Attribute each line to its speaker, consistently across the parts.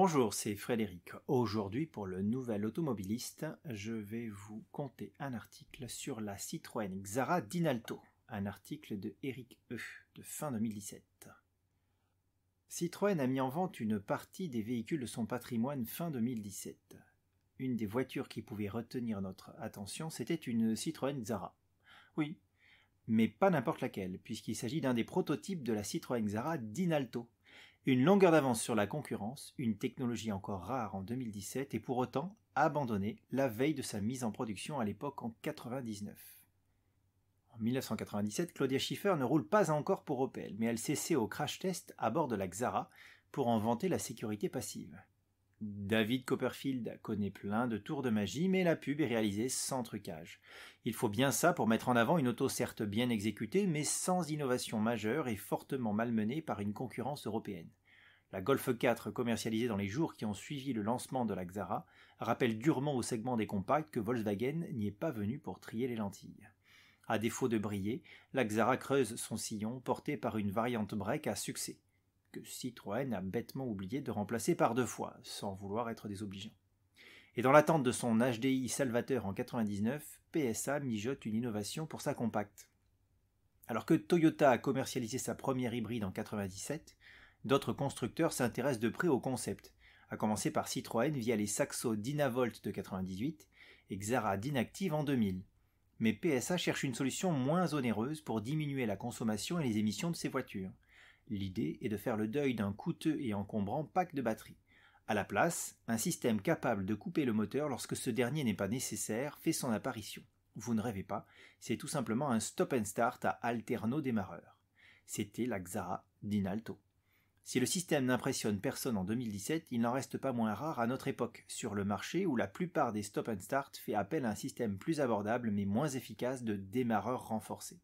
Speaker 1: Bonjour, c'est Frédéric. Aujourd'hui, pour le Nouvel Automobiliste, je vais vous conter un article sur la Citroën Xara Dinalto, un article de Eric E. de fin 2017. Citroën a mis en vente une partie des véhicules de son patrimoine fin 2017. Une des voitures qui pouvait retenir notre attention, c'était une Citroën Xara. Oui, mais pas n'importe laquelle, puisqu'il s'agit d'un des prototypes de la Citroën Xara Dinalto. Une longueur d'avance sur la concurrence, une technologie encore rare en 2017 et pour autant abandonnée la veille de sa mise en production à l'époque en 1999. En 1997, Claudia Schiffer ne roule pas encore pour Opel, mais elle s'essaie au crash test à bord de la Xara pour en vanter la sécurité passive. David Copperfield connaît plein de tours de magie, mais la pub est réalisée sans trucage. Il faut bien ça pour mettre en avant une auto certes bien exécutée, mais sans innovation majeure et fortement malmenée par une concurrence européenne. La Golf 4, commercialisée dans les jours qui ont suivi le lancement de la Xara, rappelle durement au segment des compacts que Volkswagen n'y est pas venu pour trier les lentilles. À défaut de briller, la Xara creuse son sillon porté par une variante break à succès, que Citroën a bêtement oublié de remplacer par 2 fois, sans vouloir être désobligeant. Et dans l'attente de son HDI salvateur en 99, PSA mijote une innovation pour sa compacte. Alors que Toyota a commercialisé sa première hybride en 97, d'autres constructeurs s'intéressent de près au concept, à commencer par Citroën via les Saxo Dynavolt de 98 et Xara Dynactive en 2000. Mais PSA cherche une solution moins onéreuse pour diminuer la consommation et les émissions de ses voitures. L'idée est de faire le deuil d'un coûteux et encombrant pack de batterie. À la place, un système capable de couper le moteur lorsque ce dernier n'est pas nécessaire fait son apparition. Vous ne rêvez pas, c'est tout simplement un stop and start à alterno démarreur. C'était la Xara Dinalto. Si le système n'impressionne personne en 2017, il n'en reste pas moins rare à notre époque, sur le marché où la plupart des stop and start fait appel à un système plus abordable mais moins efficace de démarreur renforcé.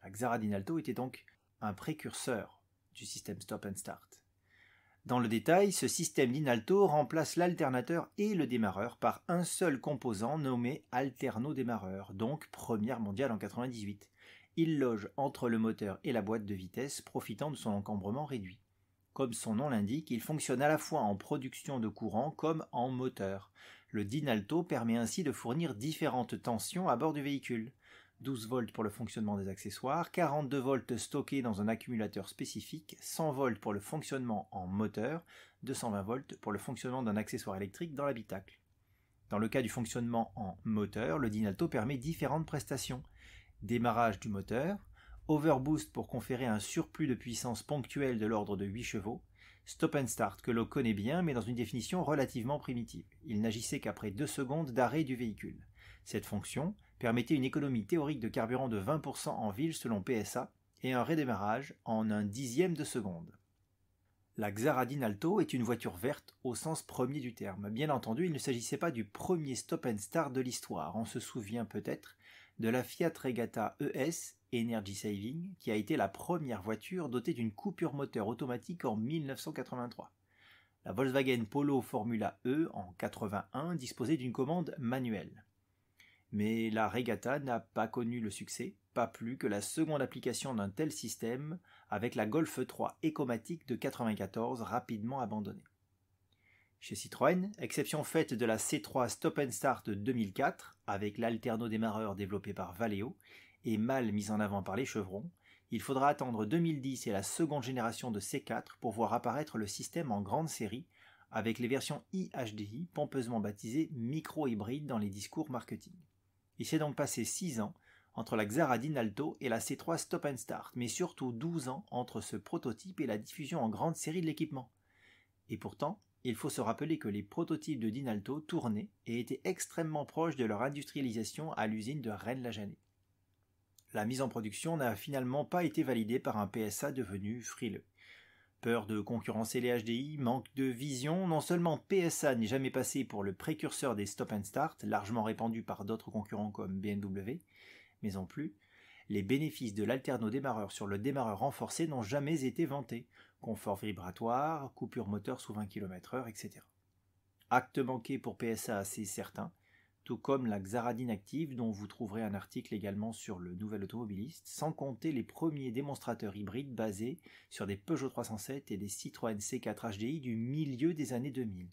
Speaker 1: La Xara Dinalto était donc un précurseur du système stop and start. Dans le détail, ce système Dinalto remplace l'alternateur et le démarreur par un seul composant nommé alterno-démarreur, donc première mondiale en 98. Il loge entre le moteur et la boîte de vitesse, profitant de son encombrement réduit. Comme son nom l'indique, il fonctionne à la fois en production de courant comme en moteur. Le Dinalto permet ainsi de fournir différentes tensions à bord du véhicule. 12 volts pour le fonctionnement des accessoires, 42 volts stockés dans un accumulateur spécifique, 100 volts pour le fonctionnement en moteur, 220 volts pour le fonctionnement d'un accessoire électrique dans l'habitacle. Dans le cas du fonctionnement en moteur, le Dinalto permet différentes prestations. Démarrage du moteur, overboost pour conférer un surplus de puissance ponctuel de l'ordre de 8 chevaux, stop and start que l'on connaît bien mais dans une définition relativement primitive. Il n'agissait qu'après 2 secondes d'arrêt du véhicule. Cette fonction permettait une économie théorique de carburant de 20% en ville selon PSA et un redémarrage en 1/10 de seconde. La Xara Dinalto est une voiture verte au sens premier du terme. Bien entendu, il ne s'agissait pas du premier stop and start de l'histoire. On se souvient peut-être de la Fiat Regata ES Energy Saving, qui a été la première voiture dotée d'une coupure moteur automatique en 1983. La Volkswagen Polo Formula E en 81 disposait d'une commande manuelle. Mais la Regata n'a pas connu le succès, pas plus que la seconde application d'un tel système avec la Golf 3 Ecomatic de 94 rapidement abandonnée. Chez Citroën, exception faite de la C3 Stop and Start de 2004 avec l'alterno-démarreur développé par Valeo et mal mis en avant par les chevrons, il faudra attendre 2010 et la seconde génération de C4 pour voir apparaître le système en grande série avec les versions iHDI pompeusement baptisées micro-hybrides dans les discours marketing. Il s'est donc passé 6 ans entre la Xara Dinalto et la C3 Stop and Start, mais surtout 12 ans entre ce prototype et la diffusion en grande série de l'équipement. Et pourtant, il faut se rappeler que les prototypes de Dinalto tournaient et étaient extrêmement proches de leur industrialisation à l'usine de Rennes-la-Janet. La mise en production n'a finalement pas été validée par un PSA devenu frileux. Peur de concurrencer les HDI, manque de vision, non seulement PSA n'est jamais passé pour le précurseur des stop and start, largement répandu par d'autres concurrents comme BMW, mais en plus, les bénéfices de l'alterno-démarreur sur le démarreur renforcé n'ont jamais été vantés. Confort vibratoire, coupure moteur sous 20 km/h, etc. Acte manqué pour PSA assez certain, tout comme la Xaradine Active dont vous trouverez un article également sur le Nouvel Automobiliste, sans compter les premiers démonstrateurs hybrides basés sur des Peugeot 307 et des Citroën C4 HDI du milieu des années 2000.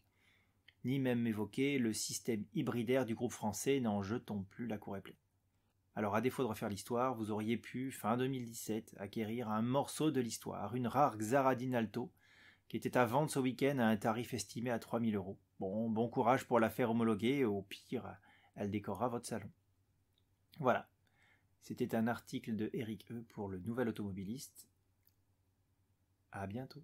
Speaker 1: Ni même évoquer le système hybridaire du groupe français, n'en jetons plus, la cour est pleine. Alors à défaut de refaire l'histoire, vous auriez pu, fin 2017, acquérir un morceau de l'histoire, une rare Xaradine Alto, qui était à vendre ce week-end à un tarif estimé à 3 000 €. Bon courage pour la faire homologuer, au pire, elle décorera votre salon. Voilà, c'était un article de Eric E pour le Nouvel Automobiliste. À bientôt.